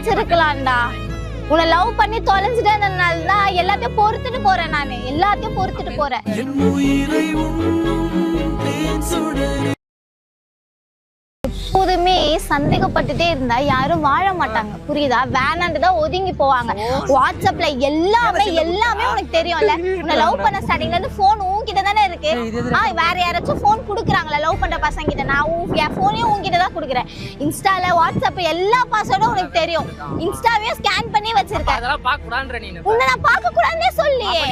அடிச்சிருக்கலாம்டா. உன்னை லவ் பண்ணி தொலைஞ்சிட்டேன்றதுனால தான் எல்லாத்தையும் பொறுத்துட்டு போறேன் நானு. எல்லாத்தையும் பொறுத்துட்டு போறேன். எப்போதுமே சந்தேகப்பட்டுட்டே இருந்தா யாரும் வாழ மாட்டாங்க, புரியுதா? வேணான்னு தான் ஒதுங்கி போவாங்க. வாட்ஸ்அப்ல எல்லாமே உனக்கு தெரியும்ல. உன்னை லவ் பண்ண ஸ்டார்டிங்ல இருந்து போன் உன்கிட்ட தானே இருக்கு. வேற யாராச்சும் போன் குடுக்குறாங்களா லவ் பண்ற பசங்க கிட்ட? நான் என் போனையும் உன்கிட்ட தான் குடுக்குறேன். இன்ஸ்டால வாட்ஸ்அப் எல்லா பாஸ்வேர்டும் உனக்கு தெரியும். இன்ஸ்டாவையும் ஸ்கேன் பண்ணி வச்சிருக்கேன். உன்னை நான் பார்க்க கூடாதுன்னே சொல்லியே.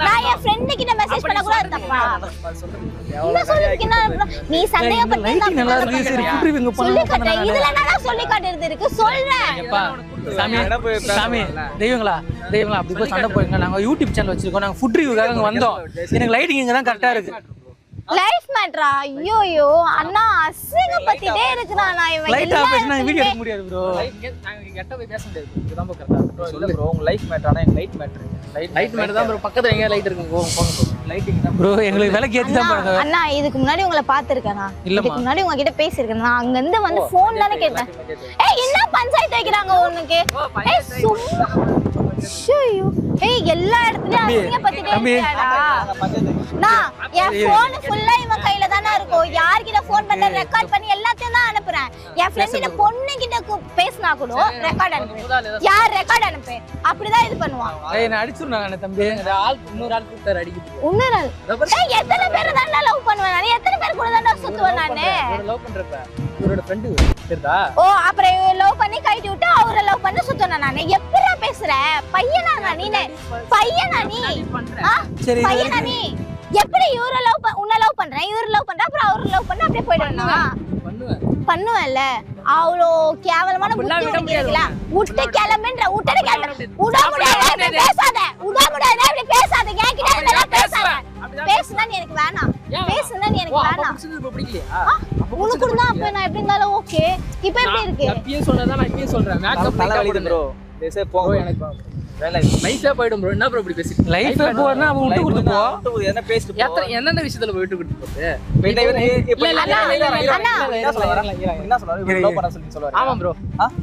நான் என் ஃப்ரெண்ட் கிட்ட மெசேஜ் பண்ண கூடாது தப்பா? என்ன சொல்லிருக்கீங்க? நீ சந்தேகப்பட்டு யூடியூப் சேனல் வச்சிருக்கோம். நாங்க ஃபுட் ரிவ்யூக்காக வந்தோம். எனக்கு லைட்டிங் இங்க தான் கரெக்டா இருக்கு. லைஃப் மேட்டரா? ஐயோ அண்ணா அசிங்கப்பட்டுட்டே இருக்கறான். நான் இவன் லைட்டா பேசினா வீடியோ எடுக்க முடியாது ப்ரோ. நாங்க கெட்ட போய் பேச முடியாது. இதுதான் கரெக்ட்டா ப்ரோ. சொல்ல ப்ரோ உங்க லைஃப் மேட்டரானா எங்க லைட் மேட்டர். லைட் மேட்டர் தான் ப்ரோ. பக்கத்துல எங்க லைட் இருக்கு போங்க ப்ரோ. லைட்டிங் தான் ப்ரோ. எங்களுக்கு விலைக்கு ஏத்தி தான் பாருங்க. அண்ணா இதுக்கு முன்னாடி உங்களை பாத்துர்க்கேனா? இதுக்கு முன்னாடி உங்க கிட்ட பேசிருக்கேன். நான் அங்க இருந்து வந்து ஃபோன் தான கேட்டேன். ஏய் என்ன பஞ்சாயத்து வைக்கறாங்க உனக்கு? ஏய் சும்மா ஷூ. ஏய் எல்லா இடத்துலயும் அசிங்கப்பட்டுட்டே இருக்கடா. நான் என் ஃபோன் ஃபுல்லா இவன் கையில தான இருக்கும். யார்கிட்ட ஃபோன் பண்ண ரெக்கார்ட் பண்ணி எல்லாத்தையும் தான் அனுப்புறேன். என் ஃப்ரெண்ட் கிட்ட பொண்ணு கிட்ட பேசினா கூட ரெக்கார்ட் அனுப்பு. யார் ரெக்கார்ட் அனுப்பு? அப்படிதான் இது பண்ணுவான். ஏய் நான் அடிச்சுறானே தம்பி. ஆள் இன்னொரு ஆள் கூப்பிட்டாரு அடிக்குது. இன்னொரு ஆள்? ஏய் எத்தனை பேர் தான்டா லவ் பண்ணுவேன் நான்? எத்தனை பேர் கூட தான்டா சுத்துவேன் நானு? லவ் பண்றப்ப இவரோட ஃப்ரெண்ட் தெரியுதா? ஓ அப்புறம் லவ் பண்ணி கைட்டி விட்டு அவரை லவ் பண்ண சுத்துவேன் நானு. எப்படிடா பேசுற? பையனா நீ? பையனா நீ? சரி பையனா நீ? எப்படி இவரை லவ் உன்னை லவ் பண்றேன், இவரை லவ் பண்றேன், அப்புறம் அவரை லவ் பண்ண அப்படியே போயிடுவேனா? பண்ணுவேன்ல. அவ்வளோ கேவலமான புத்தி உனக்கு இருக்குல்ல. விட்டு கிளம்புன்ற விட்டு கிளம்பு. உட முடியாது பேசாத. உட முடியாது இப்படி பேசாத. என்கிட்ட இதெல்லாம் பேசாத. பேசுனா நீ எனக்கு வேணாம். பேசுனா நீ எனக்கு வேணாம். உனக்கு கூட தான் அப்ப நான் எப்படி இருந்தாலும் ஓகே. இப்போ எப்படி இருக்கு? அப்பயே சொன்னதா நான் இப்பயே சொல்றேன். மேக்கப் பண்ண வலிது ப்ரோ. தேசே போங்க எனக்கு வேலை லைஃபே போய்டும் ப்ரோ. என்ன ப்ரோ இப்படி பேசிட்டு? லைஃபே போறனா அவ விட்டு கொடுத்து போ. என்ன பேசிட்டு போ. என்னென்ன விஷயத்துல விட்டு கொடுத்து போறது? என்ன சொல்றாரு? இவரு லவ் பண்ண சொல்லி சொல்றாரு. ஆமா ப்ரோ.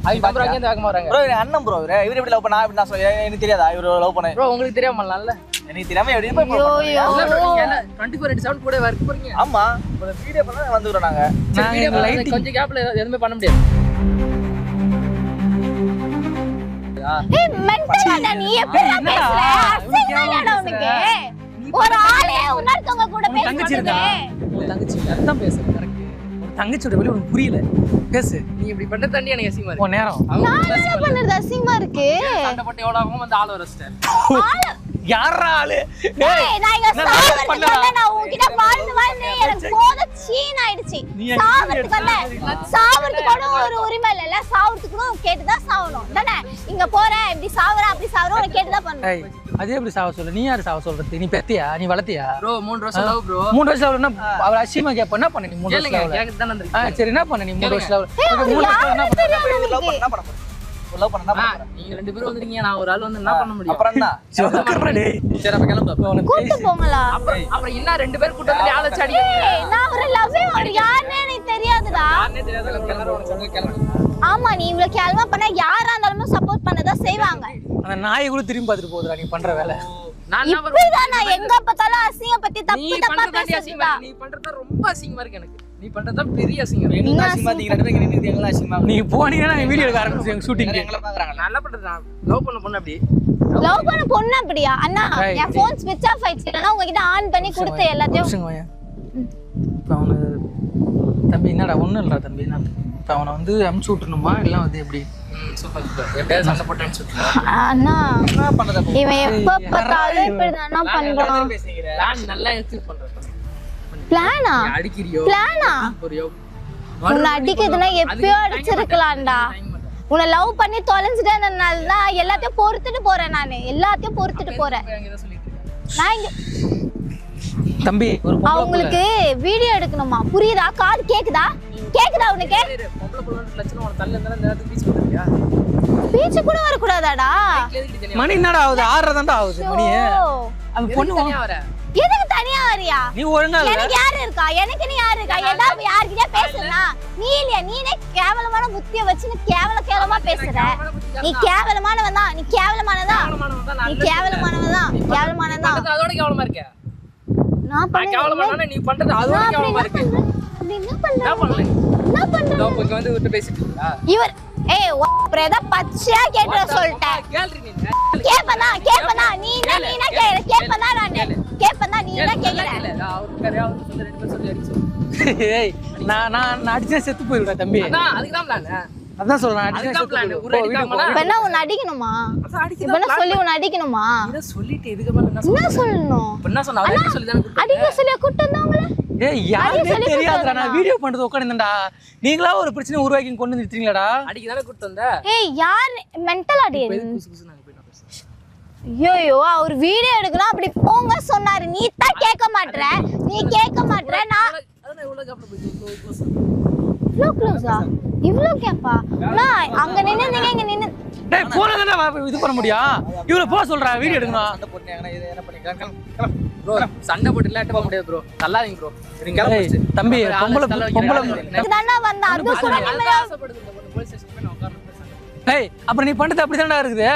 அவங்க ப்ரோ அங்க வேகமா வராங்க. ப்ரோ அண்ணன் ப்ரோ இவரு எப்படி லவ் பண்ணா அப்படி நான் சொல்ல எனக்கு தெரியாதா? இவரு லவ் பண்ண ப்ரோ உங்களுக்கு தெரியாமல்ல? எனக்கு தெரியாம எப்படி போய் நீங்க 24/7 கூட வர்க் போறீங்க. ஆமா ஒரு வீடியோ பண்ணா வந்துறோம் நாங்க. கொஞ்சம் கேப்ல எதுமே பண்ண முடியாது. ஏய் மென்டலா நீ எப்படி பேசுற? அசிங்கமாடா உனக்கு. ஒரு ஆளே உன்னர்த்தவங்க கூட பேசுறீங்க. உன் தங்கச்சி அதான் பேசுற கரெக்ட். உன் தங்கச்சியோட வெளிய உனக்கு புரியல. பேசு. நீ இப்படி பண்ண தண்ணி எனக்கு அசிங்கமா இருக்கு. உன் நேரம். நான் என்ன பண்றது? அசிங்கமா இருக்கு. சண்டை போட்டு எவ்வளவு ஆகும் வந்து ஆள வரஸ்டர். யாரா ஆளு? ஏய் நான் இங்க சாவறதுக்கு வந்தா நான் உன்கிட்ட வாழ்ந்து எனக்கு போத சீன் ஆயிடுச்சு. சாவறதுக்கு கூட ஒரு உரிமை இல்ல. சாவறதுக்கு கூட கேட்டு தான் சாவணும். தானே? இங்க போற இப்படி சாவற அப்படி சாவற உனக்கு கேட்டு தான் பண்ணணும். ஏய் அதே எப்படி சாவ சொல்ற? நீ யாரு சாவ சொல்றது? நீ பெத்தியா? நீ வளத்தியா? ப்ரோ 3 வருஷம் லவ் ப்ரோ. 3 வருஷம் லவ்னா அவ அசிமா கேப்ப என்ன பண்ண நீ 3 வருஷம் லவ்? கேக்க தான் வந்திருக்கீங்க. சரி என்ன பண்ண நீ 3 வருஷம் லவ்? 3 வருஷம் என்ன பண்ண? லவ் பண்ண போறோம். லவ் பண்ண என்ன பண்ண? நீங்க ரெண்டு பேரும் வந்திருக்கீங்க. நான் ஒரு ஆள் வந்து என்ன பண்ண முடியும்? அப்புறம் என்ன? சரி அப்ப கிளம்பு. கூட்டி போங்களா? அப்புறம் இன்னும் ரெண்டு பேர் கூட்டி வந்து ஆள சாடி. ஏய் நான் ஒரு லவ்வே ஒரு யாருன்னே எனக்கு தெரியாதுடா. யாருனே தெரியாத எல்லாரும் உனக்கு சொல்ல கிளம்பு. ஆமா நீ இவ்வளவு கேவலமா பண்ணா யாரா இருந்தாலும் சப்போர்ட் பண்ணதா செய்வாங்க. அந்த நாயை கூட திரும்பி பார்த்துட்டு போகுதுடா நீ பண்ற வேலை. நான் என்ன இப்படிதான் நான் எங்க பார்த்தாலும் அசிங்க பத்தி தப்பு தப்பா பேசுறீங்க. நீ பண்றது ரொம்ப அசிங்கமா இருக்கு எனக்கு. நீ பண்றது பெரிய அசிங்கம். நீங்க அசிங்கமா நீங்க ரெண்டு பேரும் நின்னுட்டு எங்கள அசிங்கமா. நீ போனீங்கன்னா நான் வீடியோ எடுக்க ஆரம்பிச்சேன் ஷூட்டிங். எங்கள பாக்குறாங்க. நல்லா பண்றது. லவ் பண்ண பொண்ணு அப்படி. லவ் பண்ண பொண்ணு அப்படியா? அண்ணா என் ஃபோன் ஸ்விட்ச் ஆஃப் ஆயிடுச்சு. நான் உங்ககிட்ட ஆன் பண்ணி கொடுத்த எல்லாத்தையும். அவனு தம்பி என்னடா ஒண்ணும் இல்லடா தம்பி. நான் அவனை வந்து அமுச்சு விட்டுணுமா இல்ல வந்து எப்படி? Super super. எப்படியாவது சண்டை போட்டேன்னு சொல்லுங்க. அண்ணா என்ன பண்றது? இவன் எப்ப பார்த்தாலும் இப்படிதானா பண்றான். பிளான் நல்லா எக்ஸிக்யூட் பண்றேன். பிளானா? அடிக்கிறியோ? பிளானா? புரியோ? உன்னை அடிக்கிறதுனா எப்பயோ அடிச்சிருக்கலாம்டா. உன்னை லவ் பண்ணி தொலைஞ்சிட்டேன்றதுனால தான் எல்லாத்தையும் பொறுத்துட்டு போறேன் நானு. எல்லாத்தையும் பொறுத்துட்டு போறேன். நான் இங்க தம்பி அவங்களுக்கு வீடியோ எடுக்கணுமா? புரியுதா? காது கேக்குதா? கேக்குதா உனக்கு? பொம்பளை பொண்ணு லட்சணம் உன தள்ள இருந்தா நேரத்துக்கு பீச் வந்துறியா? பீச் கூட வர கூடாதாடா? மணி என்னடா ஆகுது? 6:30 தான்டா ஆகுது மணி. அது பொண்ணு தனியா வர. எதுக்கு தனியா வரியா? நீ ஒழுங்கா இல்ல. எனக்கு யாரு இருக்கா? எனக்கு நீ யாரு இருக்கா? ஏதாவது யார்கிட்ட பேசுனா நீ இல்லையா? நீனே கேவலமான புத்திய வச்சு நீ கேவலமா பேசுற. நீ கேவலமானவன் தான். நீ கேவலமானதான். நீ கேவலமானவன் தான். கேவலமானதான். அதோட கேவலமா இருக்க. நான் கேவலமானவனா நீ பண்றது அதோட கேவலமா இருக்கு. அப்படி என்ன பண்ற? என்ன பண்ணல? என்ன பண்ற? நான் இங்க வந்து விட்டு பேசிட்டு இருக்கா? இவர் பிரேதா பச்சையா கேட்ற சொல்லிட்டேன். கேள்றி நீ. கேப்பனா நீ என்ன கேக்குற? கேப்பனா நீ என்ன கேக்குற? அவர் கரையா வந்து சொல்ல ரெண்டு பேர் சொல்லி அடிச்சு சொல்லு. ஏய் நான் அடிச்சா செத்து போயிடுடா தம்பி. அதுக்கு தான் பிளான். அதான் சொல்றேன் அடிச்சா செத்து plan. போயிடு. ஒரு அடிக்காமனா? இப்ப என்ன உன்னை அடிக்கணுமா? இப்ப என்ன சொல்லி உன்னை அடிக்கணுமா? இத சொல்லிட்டு இதுக்கு மேல என்ன என்ன சொல்லணும்? இப்ப என்ன சொன்னா? அவரே சொல்லி தான கொடுத்தா. அடிக்க சொல்லி கூட்டு வந்தவங்கள ஏய் யாருமே தெரியாதுடா. நான் வீடியோ பண்றது உட்கார்ந்திருந்தேன்டா. நீங்களா ஒரு பிரச்சனை உருவாக்கி கொண்டு வந்துட்டீங்களாடா. அடிக்கு தான கூட்டி வந்த. ஏய் யார் மென்டல் அடி? புசு புசு நாங்க போய் நான் பேசுறேன். ஐயோ அவர் வீடியோ எடுக்கணும் அப்படி போங்க சொன்னாரு. நீ தான் கேட்க மாட்ற. நீ கேட்க மாட்ற. நான் அதான் இவ்வளவு கப்பல போய் க்ளோஸ். இவ்ளோ க்ளோஸா? இவ்ளோ கேப்பா? நான் அங்க நின்னு இங்க நின்னு டேய் போன தானே இது பண்ண முடியும். இவரை போக சொல்றா வீடியோ எடுக்கணும். அந்த பொண்ணு இது என்ன பண்ணிக்கலாம் ப்ரோ சண்டை போட்டு இல்லாட்ட போக முடியாது ப்ரோ. தள்ளாதீங்க ப்ரோ. ஏய் தம்பி பொம்பளை தானே வந்தா அது கூட நிம்மதியா ஆசைப்படுது இந்த பொண்ணு போலீஸ் ஸ்டேஷன் போய் நான் உட்கார்ந்து பேசுறேன். ஏய் அப்புறம் நீ பண்ணது அப்படிதான்டா இருக்குது.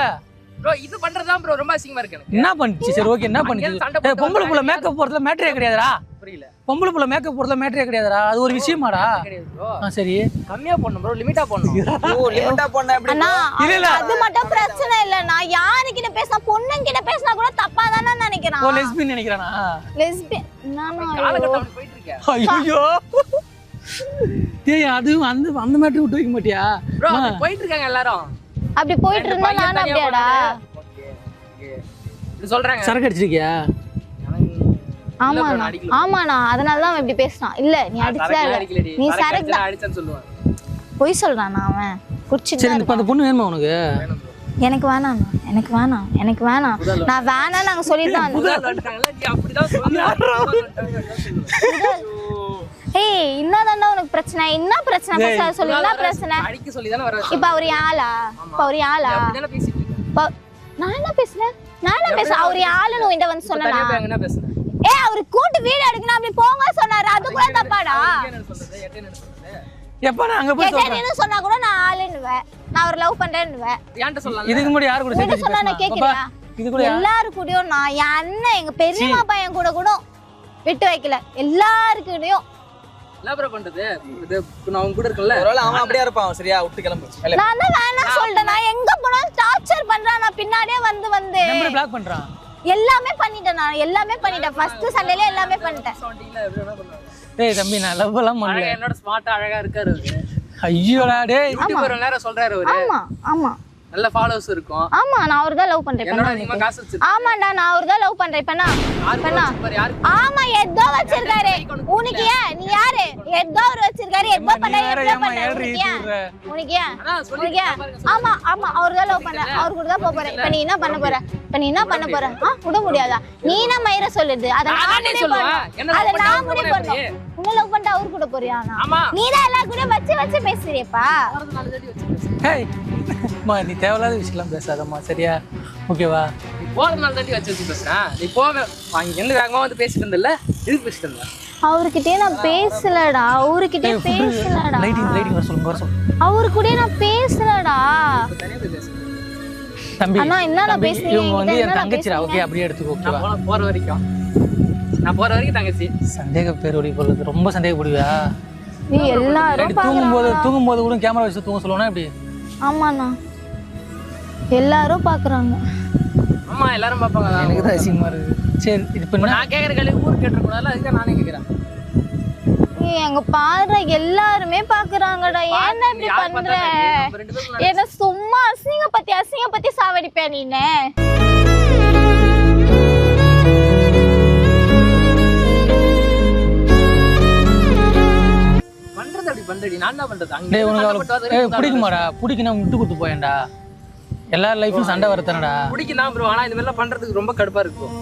ப்ரோ இது பண்றது தான் ப்ரோ ரொம்ப அசிங்கமா இருக்கு எனக்கு. என்ன பண்ணுச்சு? சரி ஓகே என்ன பண்ணுச்சு? ஏய் பொம்பளை புள்ள மேக்கப் போறதுல மேட்டரே கிடையாதுடா. புரியல. பொம்பளை புள்ள மேக்கப் போறதுல மேட்டரே கிடையாதுடா. அது ஒரு விஷயமாடா. கிடையாது ப்ரோ. சரி கம்மியா பண்ணனும் ப்ரோ. லிமிட்டா பண்ணனும். ஓ லிமிட்டா போனா எப்படி அண்ணா இல்ல. அது மட்டும் பிரச்சனை இல்ல. நான் யாருக்கிட்ட பேசினா பொண்ணுங்கிட்ட பேசினா கூட தப்பா தானே நினைக்கிறான். ஓ லெஸ்பியன் நினைக்கிறானா? லெஸ்பியன் நானா? காலகட்டம் அப்படி போயிட்டு இருக்க. ஐயோ டேய் அது அந்த மேட்டர் விட்டு வைக்க மாட்டியா? ப்ரோ போயிட்டு இருக்காங்க எல்லாரும். அப்படி போயிட்டு இருந்தா நானும் அப்படியாடா? Okay okay. இது சொல்றாங்க. சரக்கு அடிச்சிருக்கியா? ஆமாண்ணா ஆமாண்ணா அதனால தான் அவன் இப்படி பேசுறான். இல்ல நீ அடிச்சா நீ சரக்கு தான் அடிச்சேன்னு சொல்லுவான். பொய் சொல்றானா அவன்? குடிச்சிட்டு சரி இப்ப அந்த பொண்ணு வேணுமா உனக்கு? எனக்கு வேணாம் எனக்கு வேணாம். நான் வேணாம் நாங்க சொல்லிட்டோம். முதல்ல வந்துட்டாங்கல நீ அப்படிதான் சொல்லுங்க. ஏய் என்னதான்டா உனக்கு பிரச்சனை? என்ன பிரச்சனை? பேச சொல்லி என்ன பிரச்சனை? அடிக்க சொல்லி தான வர. இப்ப அவர் யாளா? அப்படிதானே பேசிட்டு இருக்க. நான் என்ன பேசுறேன்? அவர் யாளுன்னு உன்கிட்ட வந்து சொன்னா? என்ன பேசுறேன்? ஏய் அவர் கூட்டு வீடியோ எடுக்கணும் அப்படி போங்க சொன்னாரு. அது கூட தப்பாடா? என்ன சொல்றது? என்ன சொல்றது? எப்ப நான் அங்க போய் சொல்றேன். என்ன சொன்னா கூட நான் ஆளுன்னுவேன். நான் அவர் லவ் பண்றேன்னுவேன். ஏன்ட்ட சொல்லலாம். இதுக்கு முன்னாடி யார் கூட சேர்ந்து சொன்னா நான் கேக்குறியா? இது கூட எல்லாரும் கூடயும் நான் என் அண்ணன் எங்க பெரியம்மா பையன் கூட விட்டு வைக்கல. எல்லாருக்கூடயும் என்ன ப்ரோ பண்றது? இது நான் அவங்க கூட இருக்கல. ஒருவேளை அவன் அப்படியே இருப்பான். சரியா விட்டு கிளம்பு. நான் தான் வேணாம் சொல்லிட்டேன். நான் எங்க போனாலும் டார்ச்சர் பண்றான். நான் பின்னாடியே வந்து நம்பர் பிளாக் பண்றான். எல்லாமே பண்ணிட்டேன். நான் எல்லாமே பண்ணிட்டேன். ஃபர்ஸ்ட் சண்டேல எல்லாமே பண்ணிட்டேன். சவுண்டிங்ல எப்படி வேணா பண்ணுவாங்க. டேய் தம்பி நான் லவ் எல்லாம் பண்ணல. என்னோட ஸ்மார்ட்டா அழகா இருக்காரு அவரு. ஐயோடா டேய் யூடியூபர் நேரா சொல்றாரு அவரு. ஆமா ஆமா நல்ல ஃபாலோவர்ஸ் இருக்கும். ஆமா நான் அவர்தான் தான் லவ் பண்றேன். என்னோட அதிகமா காசு வச்சிருக்காரு. ஆமாடா நான் அவர்தான் தான் லவ் பண்றேன். இப்பனா ஆமா ஏதோ வச்சிருக்காரு. உனக்கு ஏன்? நீ யாரு? ஏதோ அவர் வச்சிருக்காரு. ஏதோ பண்றாரு. உனக்கு ஏன்? ஆமா ஆமா அவர்தான் தான் லவ் பண்றேன். அவர் கூட தான் போக போறேன். இப்ப நீ என்ன பண்ண போற? விட முடியாதா? நீ என்ன மயிர சொல்லுது? அத நான் சொல்லுவேன். அத நான் முடிவு பண்ணேன். உன்ன லவ் பண்ண அவர் கூட போறியா? நீ தான் எல்லா கூட வச்சு பேசுறியப்பா. ஹேய் மா நீ தேவையில்லாத விஷயம்லாம் பேசாதம்மா சரியா? ஓகேவா? நீ போறதுனால தான் வச்சு பேசுறேன். நீ போவே வாங்க என்ன வேகமா வந்து பேசிட்டு இருந்தல்ல? எதுக்கு பேசிட்டு இருந்த? அவர்கிட்ட நான் பேசலடா. அவர்கிட்ட பேசலடா. லைட்டிங் வர சொல்லுங்க. அவர்கிட்ட நான் பேசலடா. தனியா போய் பேசு. தம்பி அண்ணா என்ன நான் பேசுறீங்க? இவங்க வந்து என் தங்கச்சிடா. ஓகே அப்படியே எடுத்துக்கோ. ஓகேவா? நான் போற வரைக்கும் தங்கச்சி சந்தேக பேர் ஒளி போடுறது ரொம்ப சந்தேகப்படுவியா? நீ எல்லாரும் தூங்கும்போது கூட கேமரா வச்சு தூங்க சொல்லுவானா எப்படி? ஆமாண்ணா எல்லாரும் பாக்குறாங்க. ஆமா எல்லாரும் பாப்பாங்க. எனக்கு தான் அசிங்கமா இருக்கு. சரி இது இப்ப நான் கேக்குற கேள்வி ஊர் கேட்டிருக்கூடாது. அதுக்கு நானே கேக்குறேன். நீ எங்க பாரு எல்லாருமே பாக்குறாங்கடா. ஏன்டா இப்படி பண்ற? என்ன சும்மா அசிங்க பத்தி சாவடிப்பே நீனே. பண்றது அப்படி பண்றடி. நான் என்ன பண்றது? டேய் உனக்கு பிடிக்குமாடா? பிடிக்குனா விட்டு கொடுத்து போயேன்டா. எல்லார் லைஃப்லயும் சண்டை வரத்தானடா. பிடிக்கும் தான் ப்ரோ. ஆனா இந்த மாதிரிலாம் பண்றதுக்கு ரொம்ப கடுப்பா இருக்கும்.